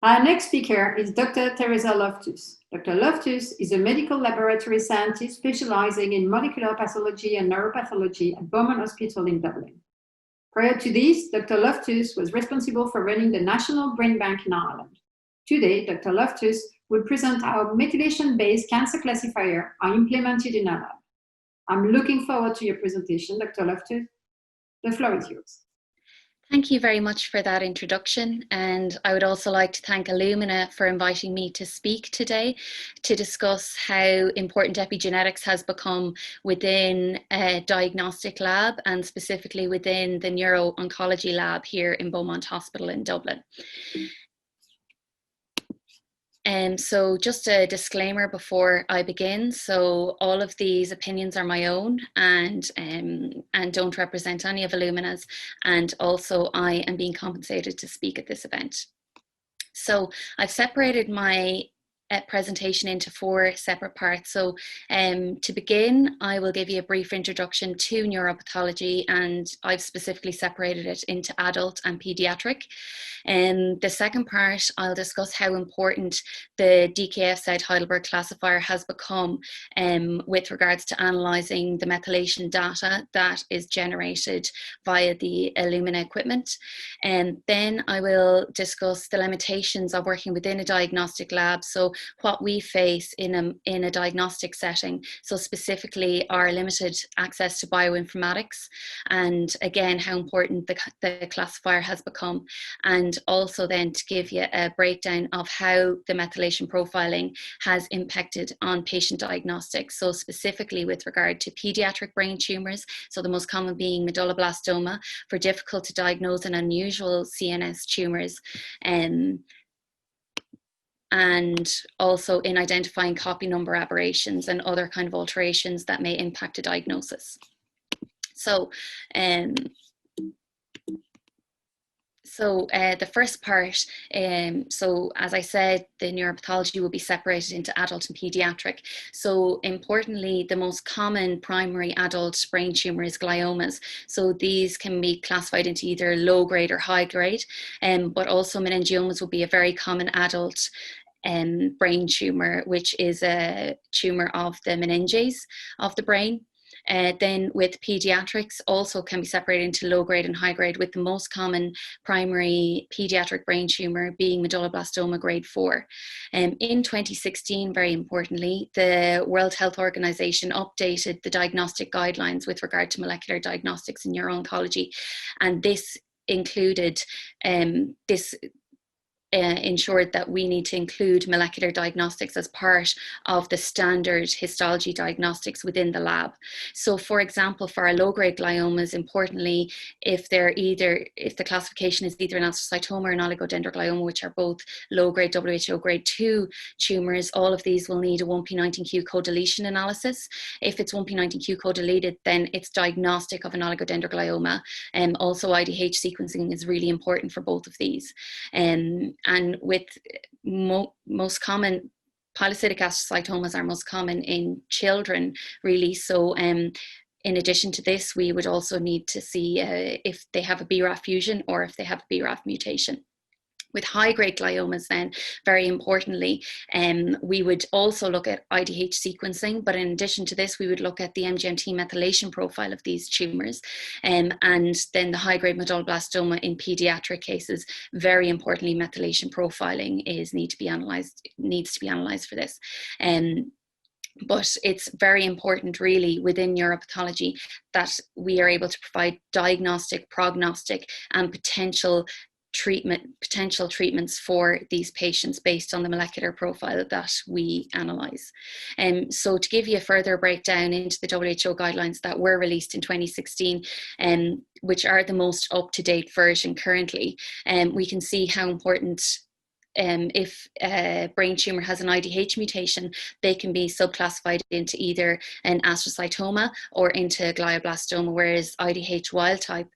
Our next speaker is Dr. Teresa Loftus. Dr. Loftus is a medical laboratory scientist specializing in molecular pathology and neuropathology at Beaumont Hospital in Dublin. Prior to this, Dr. Loftus was responsible for running the National Brain Bank in Ireland. Today, Dr. Loftus will present how methylation-based cancer classifiers are implemented in our lab. I'm looking forward to your presentation, Dr. Loftus. The floor is yours. Thank you very much for that introduction, and I would also like to thank Illumina for inviting me to speak today to discuss how important epigenetics has become within a diagnostic lab and specifically within the neuro-oncology lab here in Beaumont Hospital in Dublin. So just a disclaimer before I begin. So all of these opinions are my own and don't represent any of Illumina's. And also I am being compensated to speak at this event. So I've separated my presentation into 4 separate parts. So to begin, I will give you a brief introduction to neuropathology, and I've specifically separated it into adult and pediatric. And the second part, I'll discuss how important the DKF-Z Heidelberg classifier has become with regards to analysing the methylation data that is generated via the Illumina equipment. And then I will discuss the limitations of working within a diagnostic lab. So what we face in a diagnostic setting, so specifically our limited access to bioinformatics, and again how important the classifier has become, and also then to give you a breakdown of how the methylation profiling has impacted on patient diagnostics, so specifically with regard to pediatric brain tumours, so the most common being medulloblastoma, for difficult to diagnose and unusual CNS tumours, and also in identifying copy number aberrations and other kind of alterations that may impact a diagnosis. So, the first part, so as I said, the neuropathology will be separated into adult and pediatric. So importantly, the most common primary adult brain tumor is gliomas. So these can be classified into either low grade or high grade, but also meningiomas will be a very common adult brain tumor, which is a tumor of the meninges of the brain. Then with pediatrics also can be separated into low grade and high grade, with the most common primary pediatric brain tumor being medulloblastoma grade 4. In 2016, very importantly, the World Health Organization updated the diagnostic guidelines with regard to molecular diagnostics in neuro-oncology, and this included ensured that we need to include molecular diagnostics as part of the standard histology diagnostics within the lab. So for example, for our low-grade gliomas, importantly, if the classification is either an astrocytoma or an oligodendroglioma, which are both low-grade WHO grade 2 tumors, all of these will need a 1p19q co-deletion analysis. If it's 1p19q co-deleted, then it's diagnostic of an oligodendroglioma. Also IDH sequencing is really important for both of these. And with most common, polycytic astrocytomas are most common in children, really. So in addition to this, we would also need to see if they have a BRAF fusion or if they have a BRAF mutation. With high-grade gliomas then, very importantly, we would also look at IDH sequencing, but in addition to this, we would look at the MGMT methylation profile of these tumours. And then the high-grade medulloblastoma in pediatric cases, very importantly, methylation profiling needs to be analysed for this. But it's very important really within neuropathology that we are able to provide diagnostic, prognostic, and potential treatments for these patients based on the molecular profile that we analyse. So to give you a further breakdown into the WHO guidelines that were released in 2016, which are the most up-to-date version currently, we can see how important if a brain tumor has an IDH mutation, they can be subclassified into either an astrocytoma or into glioblastoma, whereas IDH wild type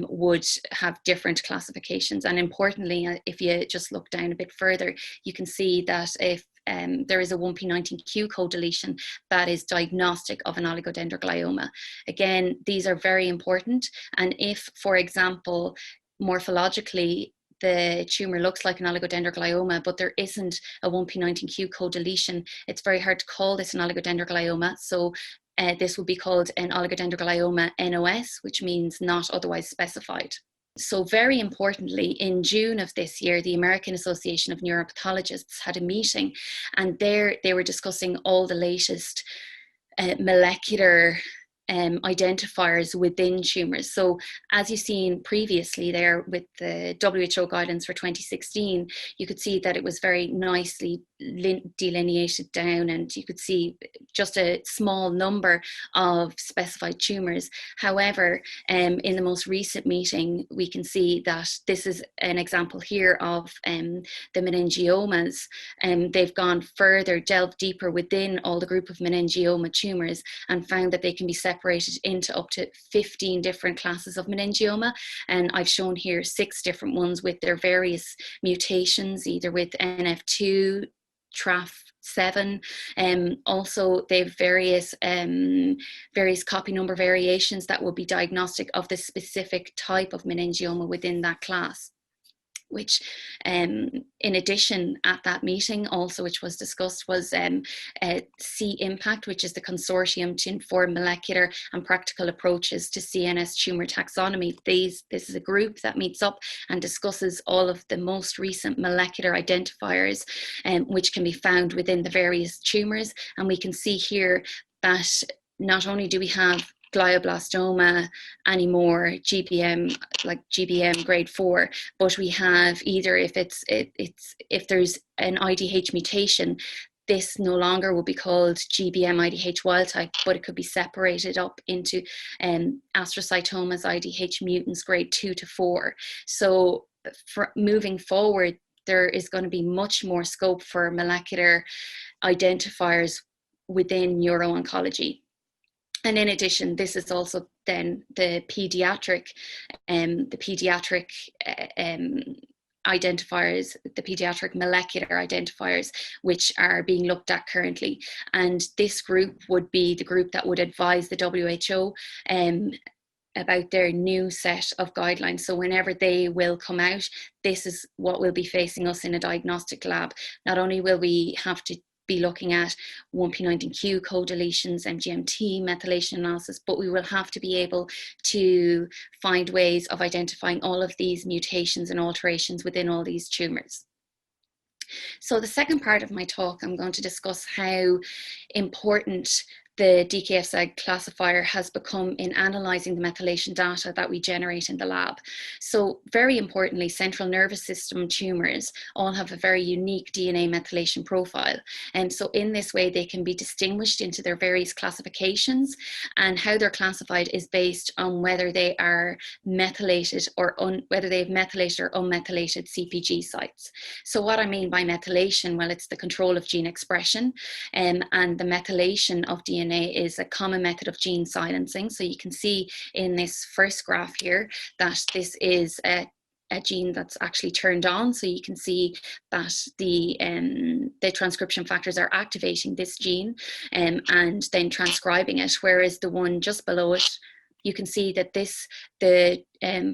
would have different classifications. And importantly, if you just look down a bit further, you can see that if there is a 1p19q co-deletion that is diagnostic of an oligodendroglioma. Again, these are very important. And if, for example, morphologically, the tumor looks like an oligodendroglioma, but there isn't a 1p19q co-deletion, it's very hard to call this an oligodendroglioma. So this would be called an oligodendroglioma NOS, which means not otherwise specified. So very importantly, in June of this year, the American Association of Neuropathologists had a meeting, and there they were discussing all the latest molecular identifiers within tumours. So as you've seen previously there with the WHO guidance for 2016, you could see that it was very nicely delineated down, and you could see just a small number of specified tumours. However, in the most recent meeting, we can see that this is an example here of the meningiomas. They've gone further, delved deeper within all the group of meningioma tumours, and found that they can be separated into up to 15 different classes of meningioma. And I've shown here 6 different ones with their various mutations, either with NF2, TRAF7. Also, they have various copy number variations that will be diagnostic of the specific type of meningioma within that class. Which in addition at that meeting also, which was discussed, was C-IMPACT, which is the consortium to inform molecular and practical approaches to CNS tumor taxonomy. This is a group that meets up and discusses all of the most recent molecular identifiers which can be found within the various tumors. And we can see here that not only do we have glioblastoma anymore, GBM, like GBM grade 4, but we have either if there's an IDH mutation, this no longer will be called GBM IDH wild type, but it could be separated up into astrocytomas IDH mutants grade 2 to 4. So for moving forward, there is going to be much more scope for molecular identifiers within neuro-oncology. And in addition, this is also then the pediatric identifiers, the pediatric molecular identifiers, which are being looked at currently. And this group would be the group that would advise the WHO about their new set of guidelines. So whenever they will come out, this is what will be facing us in a diagnostic lab. Not only will we have to be looking at 1p19q co-deletions, MGMT, methylation analysis, but we will have to be able to find ways of identifying all of these mutations and alterations within all these tumours. So the second part of my talk, I'm going to discuss how important the DKFZ classifier has become in analysing the methylation data that we generate in the lab. So very importantly, central nervous system tumours all have a very unique DNA methylation profile. And so in this way, they can be distinguished into their various classifications, and how they're classified is based on whether they are methylated or whether they have methylated or unmethylated CpG sites. So what I mean by methylation, well, it's the control of gene expression, and the methylation of DNA is a common method of gene silencing. So you can see in this first graph here that this is a gene that's actually turned on. So you can see that the transcription factors are activating this gene and then transcribing it, whereas the one just below it, you can see that the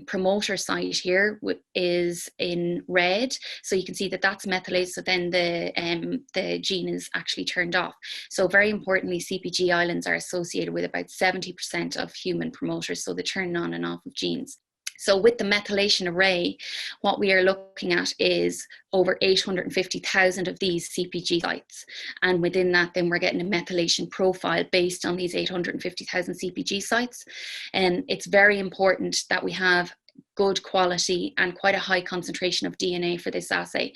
promoter site here is in red. So you can see that that's methylated, so then the gene is actually turned off. So very importantly, CpG islands are associated with about 70% of human promoters, so the turn on and off of genes. So with the methylation array, what we are looking at is over 850,000 of these CpG sites. And within that, then we're getting a methylation profile based on these 850,000 CpG sites. And it's very important that we have good quality and quite a high concentration of DNA for this assay,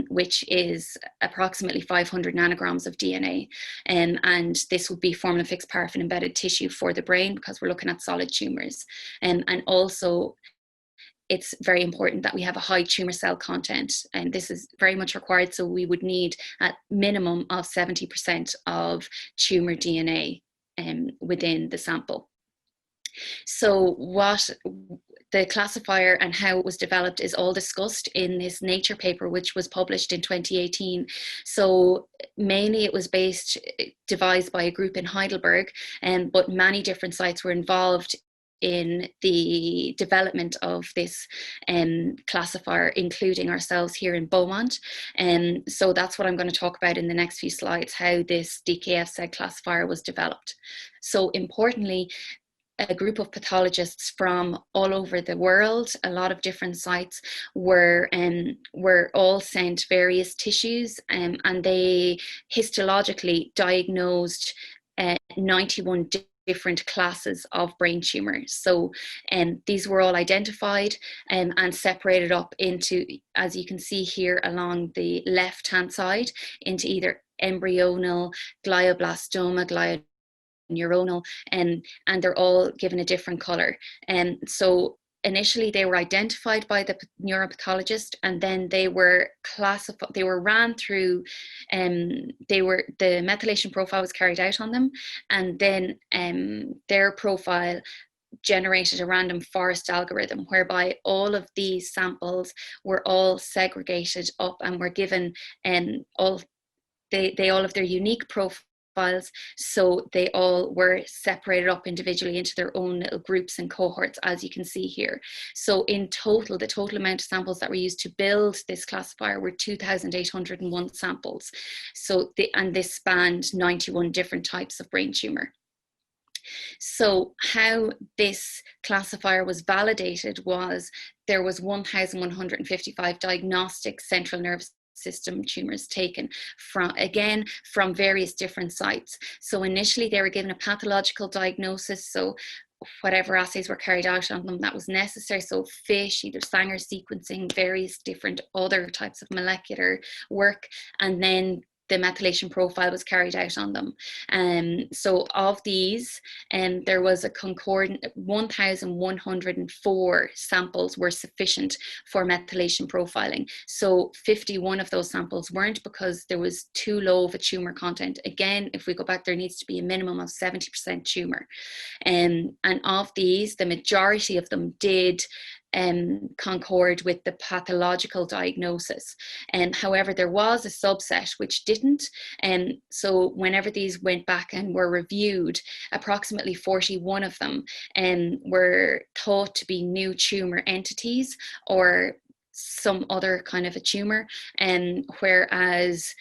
which is approximately 500 nanograms of DNA. And this would be formalin fixed paraffin embedded tissue for the brain, because we're looking at solid tumours. And also, it's very important that we have a high tumour cell content, and this is very much required. So we would need at minimum of 70% of tumour DNA within the sample. So what the classifier and how it was developed is all discussed in this Nature paper, which was published in 2018. So mainly it was devised by a group in Heidelberg, but many different sites were involved in the development of this classifier, including ourselves here in Beaumont. So that's what I'm going to talk about in the next few slides, how this DKFZ classifier was developed. So importantly, a group of pathologists from all over the world, a lot of different sites, were all sent various tissues, and they histologically diagnosed 91 different classes of brain tumors. So these were all identified and separated up into, as you can see here along the left hand side, into either embryonal, glioblastoma, neuronal, and they're all given a different color. And so initially they were identified by the neuropathologist, and then they were classified, they were ran through, the methylation profile was carried out on them, and then their profile generated a random forest algorithm whereby all of these samples were all segregated up and were given all of their unique profiles. So they all were separated up individually into their own little groups and cohorts, as you can see here. So in total, the total amount of samples that were used to build this classifier were 2,801 samples. So this spanned 91 different types of brain tumor. So how this classifier was validated was there was 1,155 diagnostic central nervous system tumors taken from various different sites. So initially they were given a pathological diagnosis, so whatever assays were carried out on them that was necessary, so FISH, either Sanger sequencing, various different other types of molecular work, and then the methylation profile was carried out on them. So of these, there was a concordant 1,104 samples were sufficient for methylation profiling. So 51 of those samples weren't, because there was too low of a tumor content. Again, if we go back, there needs to be a minimum of 70% tumor. And of these, the majority of them did concord with the pathological diagnosis. However, there was a subset which didn't. So whenever these went back and were reviewed, approximately 41 of them were thought to be new tumor entities or some other kind of a tumor, whereas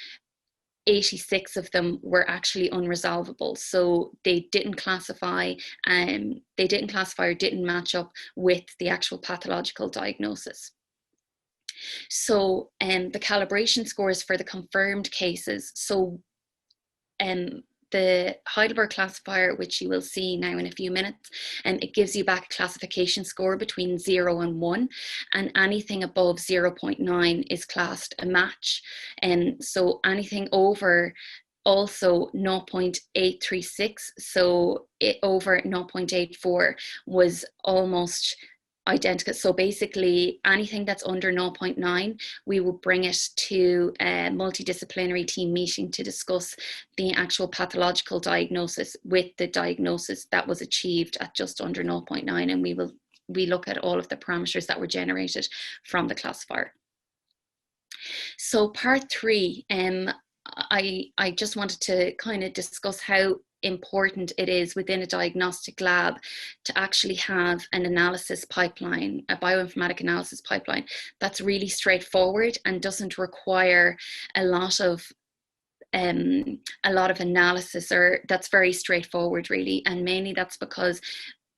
86 of them were actually unresolvable. So they didn't classify or didn't match up with the actual pathological diagnosis. So the calibration scores for the confirmed cases. So the Heidelberg classifier, which you will see now in a few minutes, and it gives you back a classification score between 0 and 1, and anything above 0.9 is classed a match. And so anything over also 0.836, so over 0.84 was almost identical. So basically anything that's under 0.9, we will bring it to a multidisciplinary team meeting to discuss the actual pathological diagnosis with the diagnosis that was achieved at just under 0.9, and we look at all of the parameters that were generated from the classifier. So part 3, I just wanted to kind of discuss how important it is within a diagnostic lab to actually have an analysis pipeline, a bioinformatic analysis pipeline that's really straightforward and doesn't require a lot of analysis, or that's very straightforward really. And mainly that's because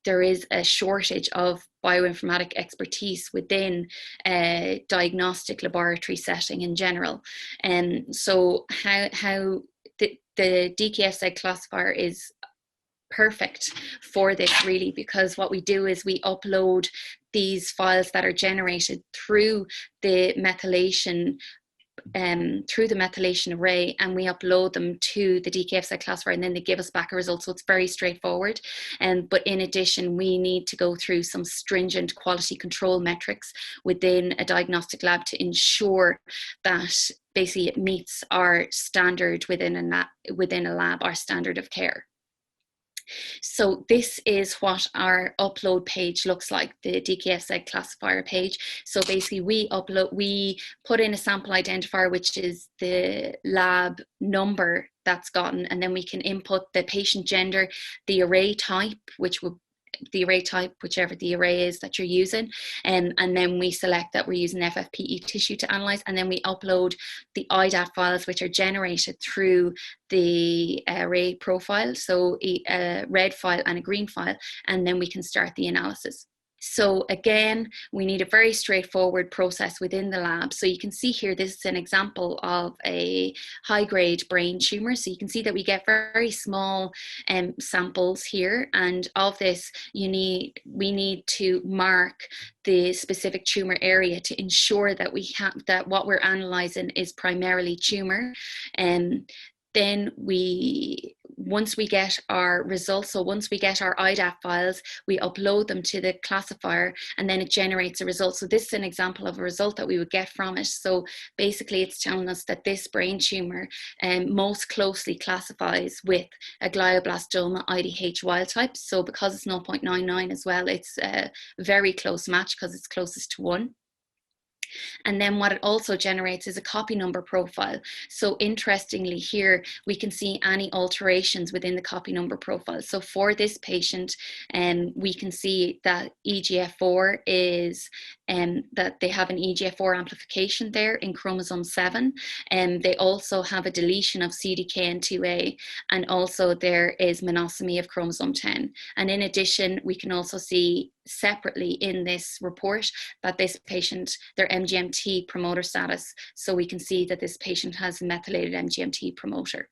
there is a shortage of bioinformatic expertise within a diagnostic laboratory setting in general. And so how the DKFZ classifier is perfect for this really, because what we do is we upload these files that are generated through the methylation array, and we upload them to the DKFZ classifier, and then they give us back a result. So it's very straightforward. But in addition, we need to go through some stringent quality control metrics within a diagnostic lab to ensure that basically it meets our standard within a lab, our standard of care. So this is what our upload page looks like, the DKFZ classifier page. So basically we put in a sample identifier, which is the lab number that's gotten, and then we can input the patient gender, the array type, which would the array type, whichever the array is that you're using, and then we select that we're using FFPE tissue to analyze, and then we upload the IDAT files, which are generated through the array profile, so a red file and a green file, and then we can start the analysis. So again, we need a very straightforward process within the lab. So you can see here, this is an example of a high-grade brain tumor. So you can see that we get very small samples here, and of this, we need to mark the specific tumor area to ensure that that what we're analyzing is primarily tumor. And then once we get our results, so once we get our IDAT files, we upload them to the classifier, and then it generates a result. So this is an example of a result that we would get from it. So basically it's telling us that this brain tumor most closely classifies with a glioblastoma IDH wild type. So because it's 0.99 as well, it's a very close match because it's closest to 1. And then what it also generates is a copy number profile. So interestingly here, we can see any alterations within the copy number profile. So for this patient, we can see that EGF4 is, that they have an EGF4 amplification there in chromosome 7. And they also have a deletion of CDKN2A, and also there is monosomy of chromosome 10. And in addition, we can also see separately in this report that this patient, their MGMT promoter status. So we can see that this patient has a methylated MGMT promoter.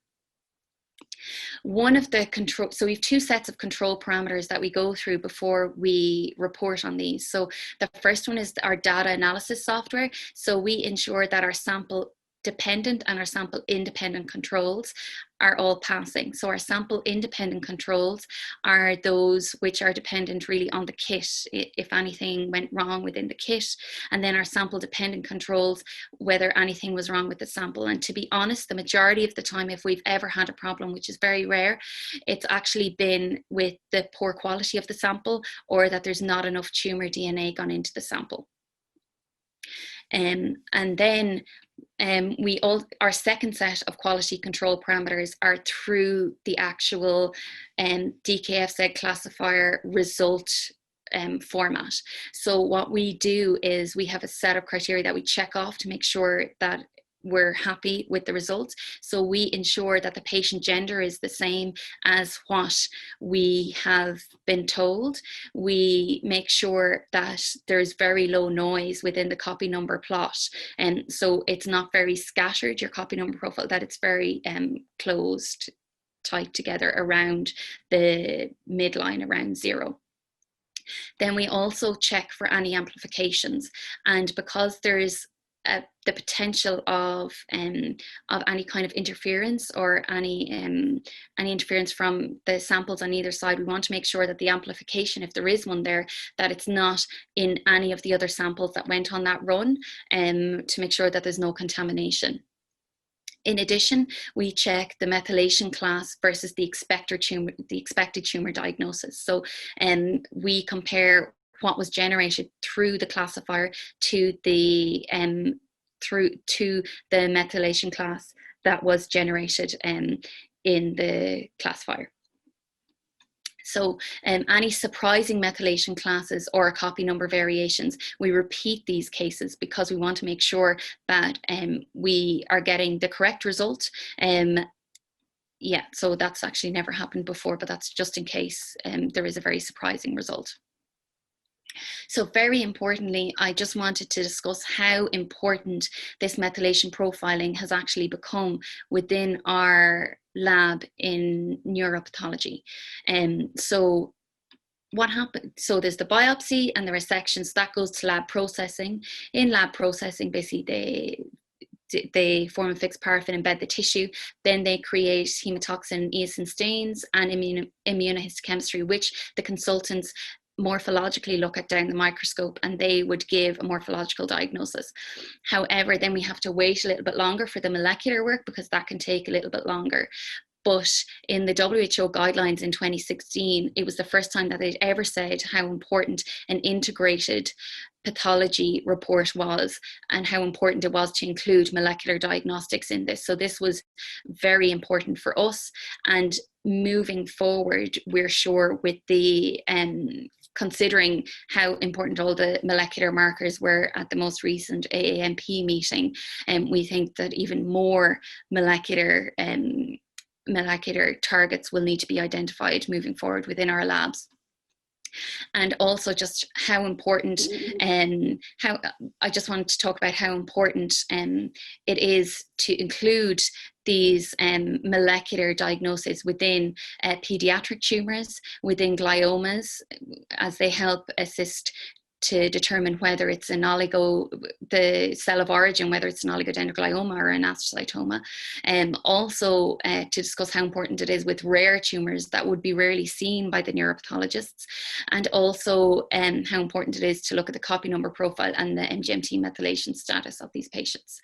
One of the control, so we have 2 sets of control parameters that we go through before we report on these. So the first one is our data analysis software. So we ensure that our sample dependent and our sample independent controls are all passing. So our sample independent controls are those which are dependent really on the kit, if anything went wrong within the kit, and then our sample dependent controls, whether anything was wrong with the sample. And to be honest, the majority of the time, if we've ever had a problem, which is very rare, it's actually been with the poor quality of the sample, or that there's not enough tumor DNA gone into the sample. And then our second set of quality control parameters are through the actual DKFZ classifier result format. So what we do is we have a set of criteria that we check off to make sure that we're happy with the results. So we ensure that the patient gender is the same as what we have been told. We make sure that there's very low noise within the copy number plot. And so it's not very scattered, your copy number profile, that it's very closed, tight together around the midline, around 0. Then we also check for any amplifications. And because there is the potential of any kind of interference or any interference from the samples on either side, we want to make sure that the amplification, if there is one there, that it's not in any of the other samples that went on that run, to make sure that there's no contamination. In addition, we check the methylation class versus the expected tumor diagnosis. So we compare what was generated through the classifier to the methylation class that was generated in the classifier. So any surprising methylation classes or copy number variations, we repeat these cases because we want to make sure that we are getting the correct result. Yeah, so that's actually never happened before, but that's just in case there is a very surprising result. So very importantly, I just wanted to discuss how important this methylation profiling has actually become within our lab in neuropathology. So what happened? So there's the biopsy and the resection, so that goes to lab processing. In lab processing, basically they form a fixed paraffin, embed the tissue, then they create hemotoxin and eosin stains and immunohistochemistry, which the consultants morphologically look at down the microscope, and they would give a morphological diagnosis. However, then we have to wait a little bit longer for the molecular work because that can take a little bit longer. But in the WHO guidelines in 2016, it was the first time that they'd ever said how important an integrated pathology report was and how important it was to include molecular diagnostics in this. So this was very important for us. And moving forward, we're sure with the considering how important all the molecular markers were at the most recent AAMP meeting, we think that even more molecular targets will need to be identified moving forward within our labs. And also just how important, I just wanted to talk about how important it is to include these molecular diagnoses within pediatric tumors, within gliomas, as they help assist to determine whether it's an the cell of origin, whether it's an oligodendroglioma or an astrocytoma. Also to discuss how important it is with rare tumors that would be rarely seen by the neuropathologists, and also how important it is to look at the copy number profile and the MGMT methylation status of these patients.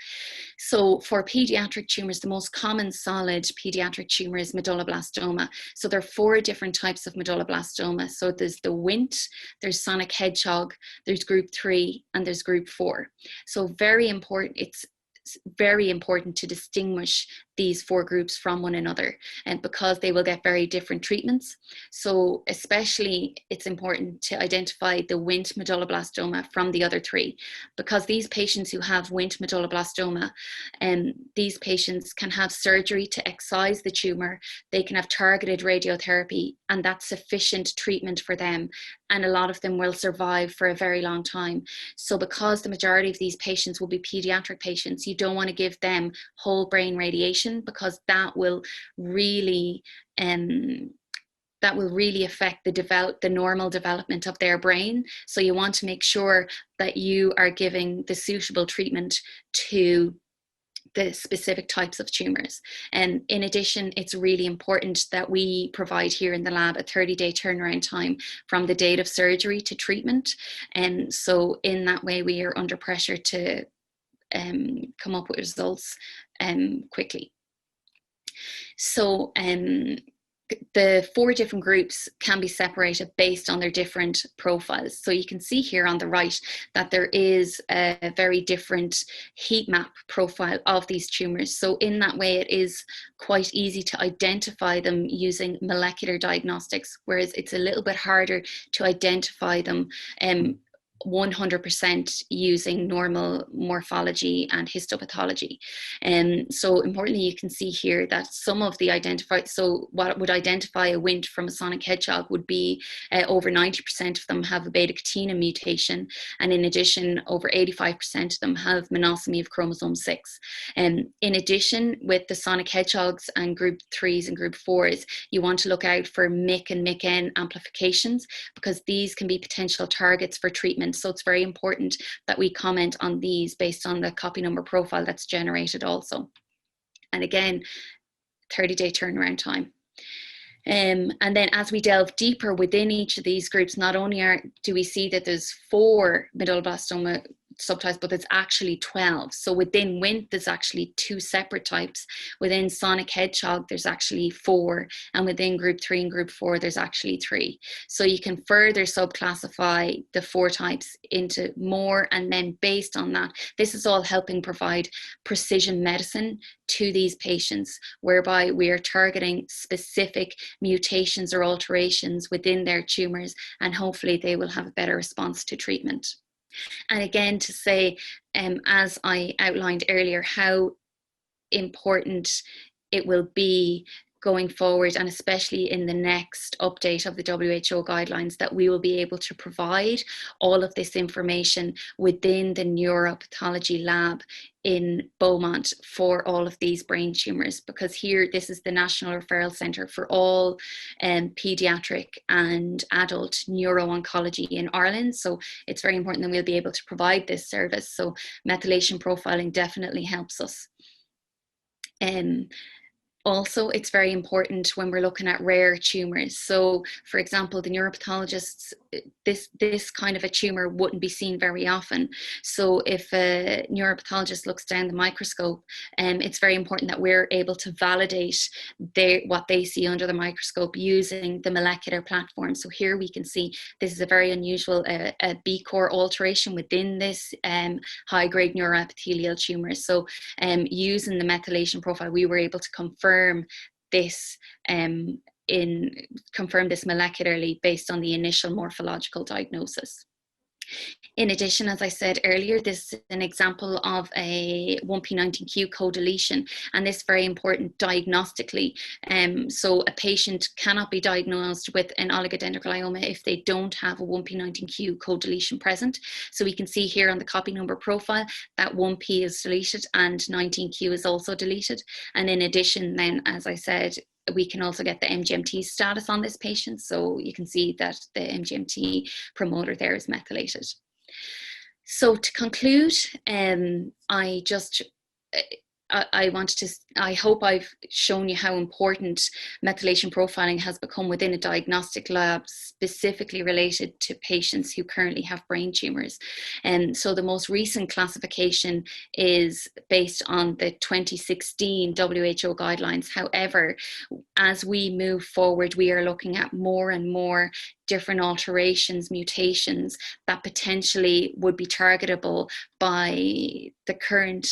So for pediatric tumors, the most common solid pediatric tumor is medulloblastoma. So there are 4 different types of medulloblastoma. So there's the Wnt, there's sonic hedgehog, there's group 3, and there's group 4. So very important, it's very important to distinguish these 4 groups from one another, and because they will get very different treatments. So especially it's important to identify the Wnt medulloblastoma from the other 3, because these patients who have Wnt medulloblastoma, these patients can have surgery to excise the tumor, they can have targeted radiotherapy, and that's sufficient treatment for them, and a lot of them will survive for a very long time. So because the majority of these patients will be pediatric patients, you don't want to give them whole brain radiation, because that will really affect the normal development of their brain. So you want to make sure that you are giving the suitable treatment to the specific types of tumors. And in addition, it's really important that we provide here in the lab a 30-day turnaround time from the date of surgery to treatment. And so in that way, we are under pressure to come up with results quickly. So the 4 different groups can be separated based on their different profiles. So you can see here on the right that there is a very different heat map profile of these tumors. So in that way, it is quite easy to identify them using molecular diagnostics, whereas it's a little bit harder to identify them 100% using normal morphology and histopathology. So importantly, you can see here that some of the so what would identify a Wnt from a sonic hedgehog would be over 90% of them have a beta-catenin mutation, and in addition, over 85% of them have monosomy of chromosome 6. In addition, with the sonic hedgehogs and group 3s and group 4s, you want to look out for MYC and MYC-N amplifications, because these can be potential targets for treatment. So it's very important that we comment on these based on the copy number profile that's generated also. And again, 30-day turnaround time. And then as we delve deeper within each of these groups, not only do we see that there's 4 medulloblastoma subtypes, but there's actually 12. So within Wnt, there's actually 2 separate types. Within sonic hedgehog, there's actually 4. And within group 3 and group 4, there's actually 3. So you can further subclassify the 4 types into more. And then based on that, this is all helping provide precision medicine to these patients, whereby we are targeting specific mutations or alterations within their tumors, and hopefully they will have a better response to treatment. And again, to say, as I outlined earlier, how important it will be going forward, and especially in the next update of the WHO guidelines, that we will be able to provide all of this information within the neuropathology lab in Beaumont for all of these brain tumors, because here this is the National Referral Centre for all pediatric and adult neuro-oncology in Ireland. So it's very important that we'll be able to provide this service. So methylation profiling definitely helps us. Also, it's very important when we're looking at rare tumors. So, for example, the neuropathologists this kind of a tumor wouldn't be seen very often. So if a neuropathologist looks down the microscope, it's very important that we're able to validate what they see under the microscope using the molecular platform. So here we can see this is a very unusual a B core alteration within this high-grade neuroepithelial tumor. So using the methylation profile, we were able to confirm this molecularly based on the initial morphological diagnosis. In addition, as I said earlier, this is an example of a 1p19q co-deletion, and this is very important diagnostically. So a patient cannot be diagnosed with an oligodendroglioma if they don't have a 1p19q co-deletion present. So we can see here on the copy number profile that 1p is deleted and 19q is also deleted. And in addition then, as I said, we can also get the MGMT status on this patient. So you can see that the MGMT promoter there is methylated. So to conclude, I hope I've shown you how important methylation profiling has become within a diagnostic lab, specifically related to patients who currently have brain tumors. And so the most recent classification is based on the 2016 WHO guidelines. However, as we move forward, we are looking at more and more different alterations, mutations that potentially would be targetable by the current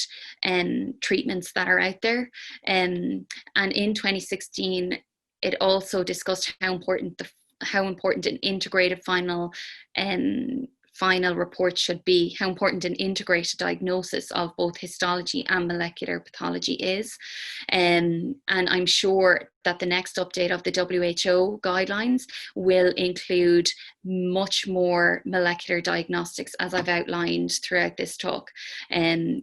treatments that are out there. And in 2016, it also discussed how important an integrated final report should be, how important an integrated diagnosis of both histology and molecular pathology is. And I'm sure that the next update of the WHO guidelines will include much more molecular diagnostics, as I've outlined throughout this talk. And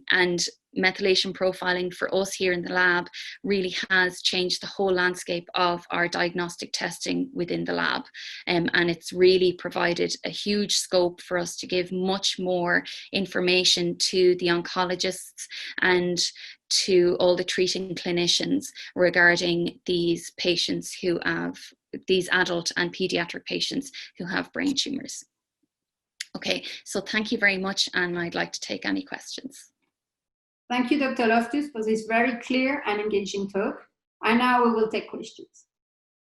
methylation profiling for us here in the lab really has changed the whole landscape of our diagnostic testing within the lab. And it's really provided a huge scope for us to give much more information to the oncologists and to all the treating clinicians regarding these patients who have, these adult and pediatric patients who have brain tumors. Okay, so thank you very much, and I'd like to take any questions. Thank you, Dr. Loftus, for this very clear and engaging talk. And now we will take questions.